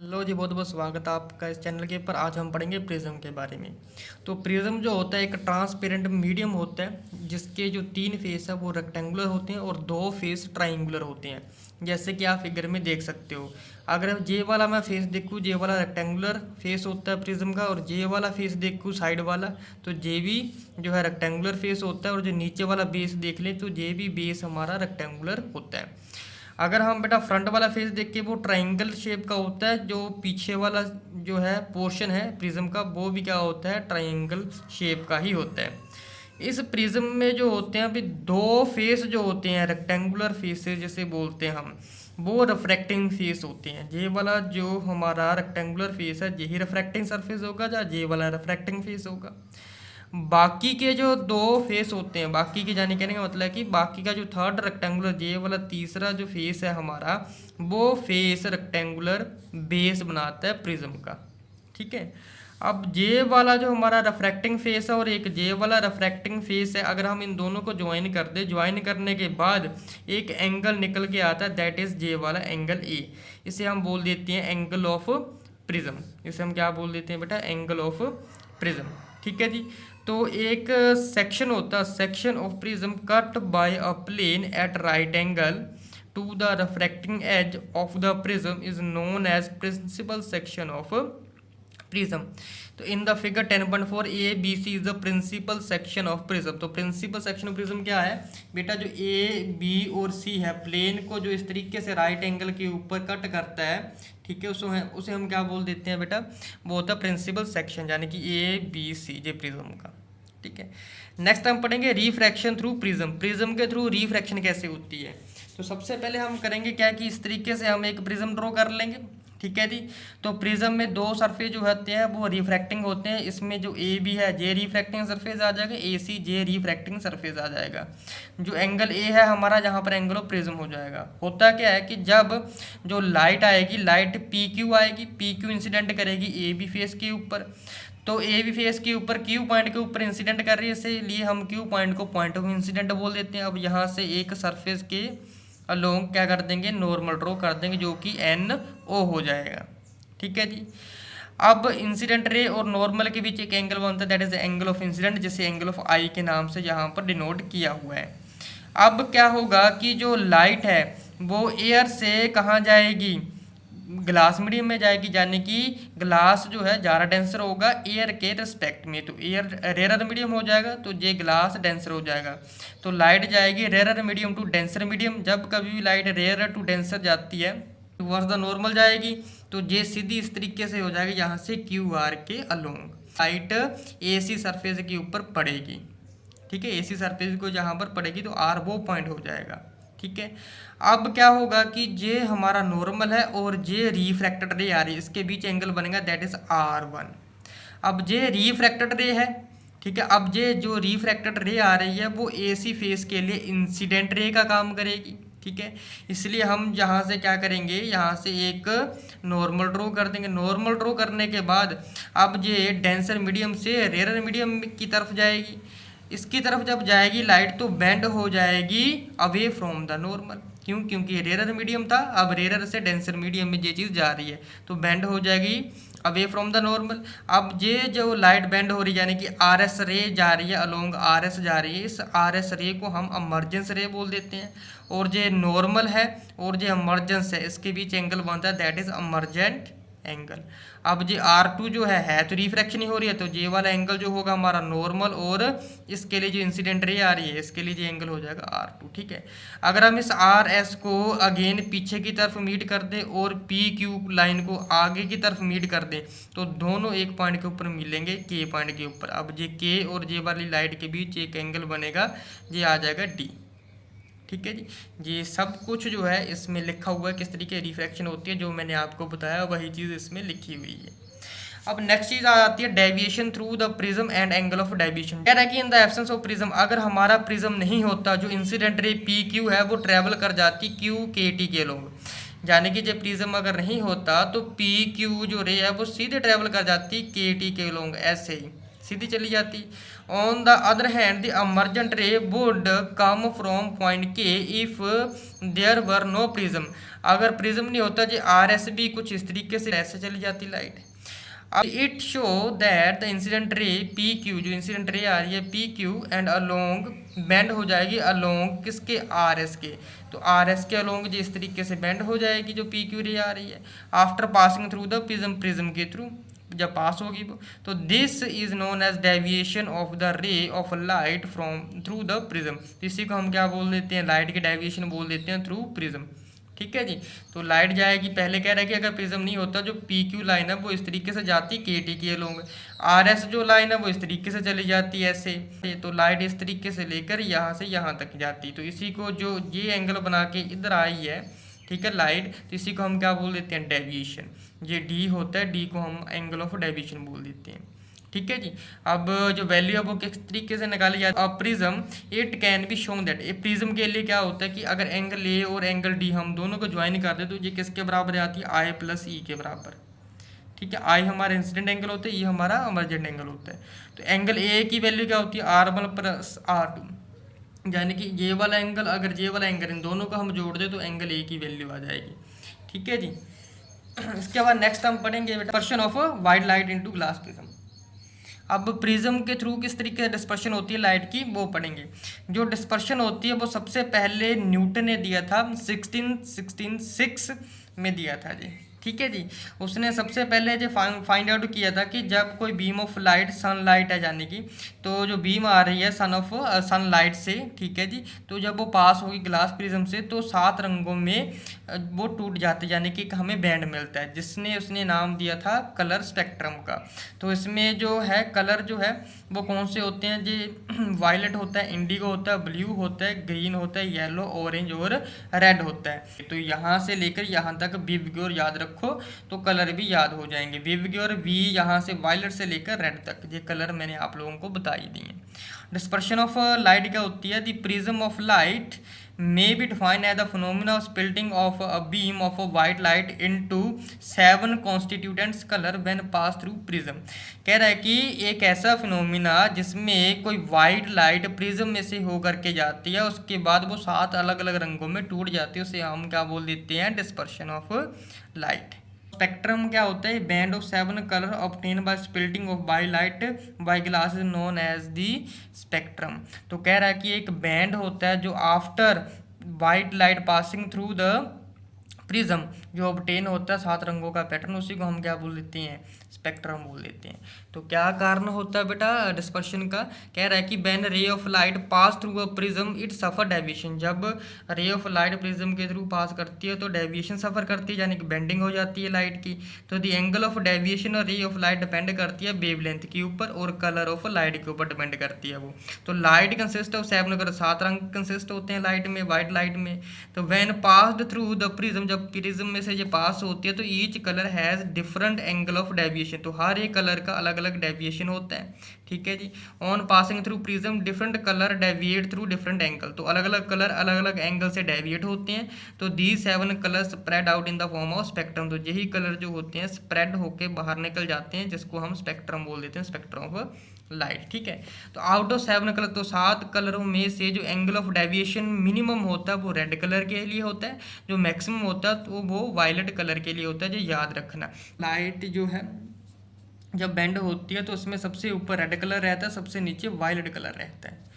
Hello जी, बहुत बहुत स्वागत है आपका इस चैनल के पर। आज हम पढ़ेंगे प्रिज्म के बारे में। तो प्रिज्म जो होता है एक ट्रांसपेरेंट मीडियम होता है जिसके जो 3 फेस है वो रेक्टेंगुलर होते हैं और 2 फेस ट्राइंगुलर होते हैं, जैसे कि आप फिगर में देख सकते हो। अगर जे वाला मैं फेस देखूँ, जे वाला रेक्टेंगुलर फेस होता है प्रिज्म का, और जे वाला फेस देखूँ साइड वाला, तो जे भी जो है रेक्टेंगुलर फेस होता है, और जो नीचे वाला बेस देख लें तो जे भी बेस हमारा रेक्टेंगुलर होता है। अगर हम बेटा फ्रंट वाला फेस देख के, वो ट्राइंगल शेप का होता है। जो पीछे वाला जो है पोर्शन है प्रिज्म का, वो भी क्या होता है, ट्राइंगल शेप का ही होता है। इस प्रिज्म में जो होते हैं अभी 2 फेस जो होते हैं रेक्टेंगुलर फेसेस जैसे बोलते हैं हम, वो रिफ्रैक्टिंग फेस होते हैं। ये वाला जो हमारा रेक्टेंगुलर फेस है यही रिफ्रैक्टिंग सरफेस होगा, या ये वाला रिफ्रैक्टिंग फेस होगा। बाकी के जो 2 फेस होते हैं, बाकी के जाने कहने का मतलब है कि बाकी का जो थर्ड रेक्टेंगुलर ये वाला तीसरा जो फेस है हमारा, वो फेस रेक्टेंगुलर बेस बनाता है प्रिज्म का। ठीक है। अब जे वाला जो हमारा रिफ्रैक्टिंग फेस है और एक जे वाला रिफ्रैक्टिंग फेस है, अगर हम इन दोनों को ज्वाइन कर दे, ज्वाइन करने के बाद एक एंगल निकल के आता है, दैट इज जे वाला एंगल ए। इसे हम बोल देते हैं एंगल ऑफ प्रिज्म। इसे हम क्या बोल देते हैं बेटा, एंगल ऑफ प्रिज्म। ठीक है जी। तो एक सेक्शन होता है, section of prism cut by a plane at right angle to the refracting edge of the prism is known as principal section of prism. तो in the figure 10.4 A B C is the principal section of prism. तो principal section of prism क्या है बेटा, जो A B और सी है, plane को जो इस तरीके से राइट एंगल के ऊपर कट करता है, ठीक है, उसे हम क्या बोल देते हैं बेटा, वो होता है प्रिंसिपल सेक्शन, यानी कि ए बी सी जे प्रिज्म का। ठीक है। नेक्स्ट हम पढ़ेंगे रिफ्रैक्शन थ्रू प्रिज्म। प्रिज्म के थ्रू रिफ्रैक्शन कैसे होती है। तो सबसे पहले हम करेंगे क्या कि इस तरीके से हम एक प्रिज्म ड्रॉ कर लेंगे। ठीक है जी। तो प्रिज्म में 2 सरफेस जो होते हैं वो रिफ्रैक्टिंग होते हैं। इसमें जो ए बी है जे रिफ्रैक्टिंग सरफेस आ जाएगा, ए सी जे रिफ्रैक्टिंग सरफेस आ जाएगा। जो एंगल ए है हमारा, जहाँ पर एंगल ऑफ प्रिज्म हो जाएगा। होता क्या है कि जब जो लाइट आएगी, लाइट पी क्यू आएगी, पी क्यू इंसिडेंट करेगी ए बी फेस के ऊपर। तो ए बी फेस के ऊपर क्यू पॉइंट के ऊपर इंसिडेंट कर रही है, इसलिए हम क्यू पॉइंट को पॉइंट ऑफ इंसिडेंट बोल देते हैं। अब यहाँ से एक सरफेस के अलोंग क्या कर देंगे, नॉर्मल ड्रॉ कर देंगे, जो कि एन ओ हो जाएगा। ठीक है जी। अब इंसिडेंट रे और नॉर्मल के बीच एक एंगल बनता है, that is angle of incident, जिसे एंगल ऑफ आई के नाम से यहाँ पर डिनोट किया हुआ है। अब क्या होगा कि जो लाइट है वो एयर से कहाँ जाएगी, ग्लास मीडियम में जाएगी, यानी कि ग्लास जो है ज़्यादा डेंसर होगा एयर के रिस्पेक्ट में, तो एयर रेयर मीडियम हो जाएगा, तो ये ग्लास डेंसर हो जाएगा। तो लाइट जाएगी rare medium to denser medium. जब कभी भी लाइट रेयर टू डेंसर जाती है टुवर्ड्स द नॉर्मल जाएगी, तो ये सीधी इस तरीके से हो जाएगी, यहाँ से क्यू आर के अलोंग लाइट ए सी सरफेस के ऊपर पड़ेगी। ठीक है, ए सी सरफेस को जहाँ पर पड़ेगी तो आर वो पॉइंट हो जाएगा। ठीक है। अब क्या होगा कि जे हमारा नॉर्मल है और जे रिफ्रैक्टेड रे आ रही है, इसके बीच एंगल बनेगा, दैट इज R1। अब जे रिफ्रैक्टेड रे है, ठीक है, अब जे जो रिफ्रैक्टेड रे आ रही है वो AC फेस के लिए इंसिडेंट रे का काम करेगी। ठीक है, इसलिए हम यहाँ से क्या करेंगे, यहाँ से एक नॉर्मल ड्रॉ कर देंगे। नॉर्मल ड्रॉ करने के बाद अब ये डेंसर मीडियम से रेयर मीडियम की तरफ जाएगी। इसकी तरफ जब जाएगी लाइट तो बेंड हो जाएगी अवे फ्रॉम द नॉर्मल। क्यों, क्योंकि रेयर मीडियम था, अब रेयर से डेंसर मीडियम में ये चीज़ जा रही है, तो बेंड हो जाएगी अवे फ्रॉम द नॉर्मल। अब ये जो लाइट बेंड हो रही है, यानी कि RS रे जा रही है, अलोंग RS जा रही है, इस RS रे को हम इमर्जेंस रे बोल देते हैं। और ये नॉर्मल है और ये इमर्जेंस है, इसके बीच एंगल बनता है, दैट इज इमर्जेंट एंगल। अब जी R2 जो है तो रिफ्रैक्शन ही हो रही है, तो ये वाला एंगल जो होगा हमारा नॉर्मल, और इसके लिए जो इंसिडेंट रे आ रही है इसके लिए जो एंगल हो जाएगा R2। ठीक है। अगर हम इस RS को अगेन पीछे की तरफ मीट कर दें और PQ लाइन को आगे की तरफ मीट कर दें, तो दोनों एक पॉइंट के ऊपर मिलेंगे, K पॉइंट के ऊपर। अब ये K और ये वाली लाइट के बीच एक एंगल बनेगा, ये आ जाएगा D। ठीक है जी। ये सब कुछ जो है इसमें लिखा हुआ है, किस तरीके रिफ्रैक्शन होती है, जो मैंने आपको बताया वही चीज़ इसमें लिखी हुई है। अब नेक्स्ट चीज़ आ जाती है deviation through the prism and angle of deviation. कह रहा है कि in the absence of prism, अगर हमारा प्रिज्म नहीं होता, जो इंसिडेंट रे पी क्यू है वो ट्रेवल कर जाती क्यू के टी के लोग, यानी कि जब प्रिज्म अगर नहीं होता तो पी क्यू जो रे है वो सीधे ट्रेवल कर जाती के टी के लोग, ऐसे ही सीधी चली जाती। On the other hand the emergent ray would come from point K if there were no prism. अगर प्रिज्म नहीं होता जो RS भी कुछ इस तरीके से ऐसे चली जाती लाइट। अब it show that the incident ray PQ, जो इंसिडेंट रे आ रही है PQ एंड अलोंग बेंड हो जाएगी अलोंग किसके RS के। तो RS के अलोंग जो इस तरीके से बेंड हो जाएगी जो PQ रे आ रही है after passing through the prism, prism के थ्रू जब पास होगी वो। तो this is known as deviation of the ray of light from through the prism. इसी को हम क्या बोल देते हैं, लाइट की डेविएशन बोल देते हैं थ्रू प्रिज्म। ठीक है जी। तो लाइट जाएगी, पहले कह रहा है कि अगर प्रिज्म नहीं होता जो PQ लाइन है वो इस तरीके से जाती KT के लोग, RS जो लाइन है वो इस तरीके से चली जाती है ऐसे। तो लाइट इस तरीके से लेकर यहाँ से यहाँ तक जाती। तो इसी को जो ये एंगल बना के इधर आई है, ठीक है लाइट, तो इसी को हम क्या बोल देते हैं, डेविएशन। ये D होता है, D को हम एंगल ऑफ डेविएशन बोल देते हैं। ठीक है जी। अब जो वैल्यू है वो किस तरीके से निकाली जाती है। अब prism it can be shown that, ये प्रिज्म के लिए क्या होता है कि अगर एंगल A और एंगल D हम दोनों को ज्वाइन कर दे तो ये किसके बराबर आती है, I + E के बराबर। ठीक है, I हमारा इंसिडेंट एंगल होता है, E हमारा एमर्जेंट एंगल होता है। तो एंगल A की वैल्यू क्या होती है, R1 + R2, यानी कि ये वाला एंगल अगर ये वाला एंगल इन दोनों को हम जोड़ दे तो एंगल A की वैल्यू आ जाएगी। ठीक है जी। इसके बाद नेक्स्ट हम पढ़ेंगे dispersion of white light into glass prism. अब प्रिज्म के थ्रू किस तरीके से डिस्पर्शन होती है लाइट की वो पढ़ेंगे। जो डिस्पर्शन होती है वो सबसे पहले न्यूटन ने दिया था 1666 में दिया था जी। ठीक है जी। उसने सबसे पहले जो फाइंड आउट किया था कि जब कोई बीम ऑफ लाइट सनलाइट है, यानी कि तो जो बीम आ रही है सनलाइट से, ठीक है जी, तो जब वो पास होगी ग्लास प्रिज्म से तो 7 रंगों में वो टूट जाती है, यानी कि हमें बैंड मिलता है, जिसने उसने नाम दिया था कलर स्पेक्ट्रम का। तो इसमें जो है कलर जो है वो कौन से होते हैं जी, वायलेट होता है, इंडिगो होता है, ब्लू होता है, ग्रीन होता है, येलो, ऑरेंज और रेड होता है। तो यहाँ से लेकर यहाँ तक विवग्योर याद रखो तो कलर भी याद हो जाएंगे। विवग्योर V यहाँ से वायलेट से लेकर रेड तक, ये कलर मैंने आप लोगों को बता ही दिए। डिस्पर्शन ऑफ लाइट क्या होती है, the prism of light may be defined as the phenomena of splitting of a beam of a white light into 7 constituents color when passed through prism। कह रहा है कि एक ऐसा फिनोमिना जिसमें कोई वाइट लाइट प्रिज्म में से होकर के जाती है, उसके बाद वो 7 अलग अलग रंगों में टूट जाती है, उसे हम क्या बोल देते हैं, डिस्पर्शन ऑफ लाइट। स्पेक्ट्रम क्या होता है, band of 7 colour obtain by splitting of by light by glass is known as the spectrum. तो कह रहा है कि एक बैंड होता है जो after white light passing through the prism जो ऑब्टेन होता है 7 रंगों का पैटर्न, उसी को हम क्या बोल देते हैं, स्पेक्ट्रम बोल देते हैं। तो क्या कारण होता है बेटा डिस्पर्शन का, कह रहा है कि व्हेन रे of light pass through a prism it suffer deviation. जब रे ऑफ लाइट प्रिज्म के थ्रू पास करती है तो डेविएशन सफर करती है, यानी कि बेंडिंग हो जाती है लाइट की। तो द एंगल ऑफ डेविएशन और रे ऑफ लाइट डिपेंड करती है वेवलेंथ के ऊपर और कलर ऑफ लाइट के ऊपर डिपेंड करती है वो। तो लाइट कंसिस्ट ऑफ 7 कलर, 7 रंग कंसिस्ट होते हैं लाइट में, वाइट लाइट में। तो when passed through the prism, जब प्रिज्म में से ये पास होती है तो each colour has different angle of deviation. तो हर एक कलर का अलग अलग डेविएशन होता है। ठीक है जी। On passing through prism different colour deviate through different angle. तो अलग अलग कलर अलग अलग एंगल से डेविएट होते हैं। तो these 7 colour spread out in the form of spectrum. तो यही कलर जो होते हैं स्प्रेड होके बाहर निकल जाते हैं, जिसको हम स्पेक्ट्रम बोल देते हैं, स्पेक्ट्रम ऑफ लाइट। ठीक है। तो आउट ऑफ 7 कलर, तो 7 कलरों में से जो एंगल ऑफ डेविएशन मिनिमम होता है वो रेड कलर के लिए होता है, जो मैक्सिमम होता है तो वो वायलेट कलर के लिए होता है, जो याद रखना। लाइट जो है जब बेंड होती है तो उसमें सबसे ऊपर रेड कलर रहता है, सबसे नीचे वायलेट कलर रहता है।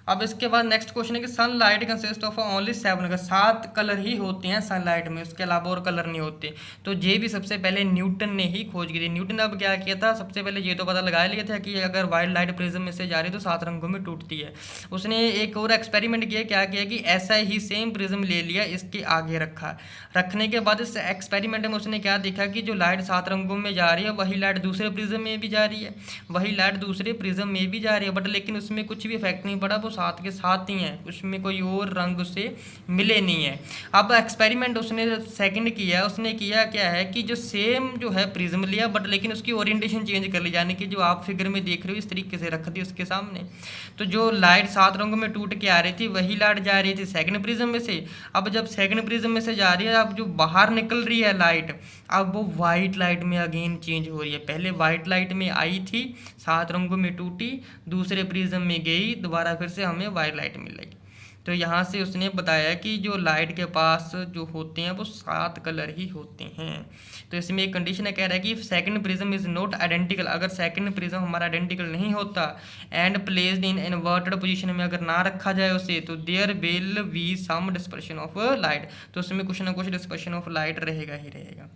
अब इसके बाद नेक्स्ट क्वेश्चन है कि sunlight consist of only 7 colour, 7 colour ही होते हैं सनलाइट में, उसके अलावा और कलर नहीं होते। तो ये भी सबसे पहले न्यूटन ने ही खोज की थी। न्यूटन ने अब क्या किया था, सबसे पहले ये तो पता लगा लिया था कि अगर वाइट लाइट प्रिज्म में से जा रही है तो 7 रंगों में टूटती है। उसने एक और एक्सपेरिमेंट किया, क्या किया कि ऐसा ही सेम प्रिज्म ले लिया, इसके आगे रखा। रखने के बाद इस एक्सपेरिमेंट में उसने क्या देखा कि जो लाइट 7 रंगों में जा रही है वही लाइट दूसरे प्रिज्म में भी जा रही है, वही लाइट दूसरे प्रिज्म में भी जा रही है, बट लेकिन उसमें कुछ भी इफेक्ट नहीं पड़ा, वो साथ के साथ ही हैं, उसमें कोई और रंग उसे मिले नहीं है। अब एक्सपेरिमेंट उसने सेकंड किया, उसने किया क्या है कि जो सेम जो है प्रिज्म लिया बट लेकिन उसकी ओरिएंटेशन चेंज कर ली, यानी कि जो आप फिगर में देख रहे हो इस तरीके से रख दी उसके सामने। तो जो लाइट 7 रंगों में टूट के आ रही थी वही लाइट जा रही थी सेकंड प्रिज्म में से। अब जब सेकंड प्रिज्म में से जा रही है, अब जो बाहर निकल रही है लाइट, अब वो वाइट लाइट में अगेन चेंज हो रही है। पहले वाइट लाइट में आई थी, 7 रंगों में टूटी, दूसरे प्रिज्म में गई, दोबारा फिर से हमें वाइट लाइट मिल रही। तो यहाँ से उसने बताया कि जो लाइट के पास जो होते हैं वो 7 कलर ही होते हैं। तो इसमें एक कंडीशन है, कह रहा है कि second prism is not identical, अगर सेकंड प्रिज्म हमारा आइडेंटिकल नहीं होता and placed in inverted position में अगर ना रखा जाए उसे, तो there will be some dispersion of light, तो उसमें कुछ ना कुछ डिस्पर्शन ऑफ लाइट रहेगा ही रहेगा।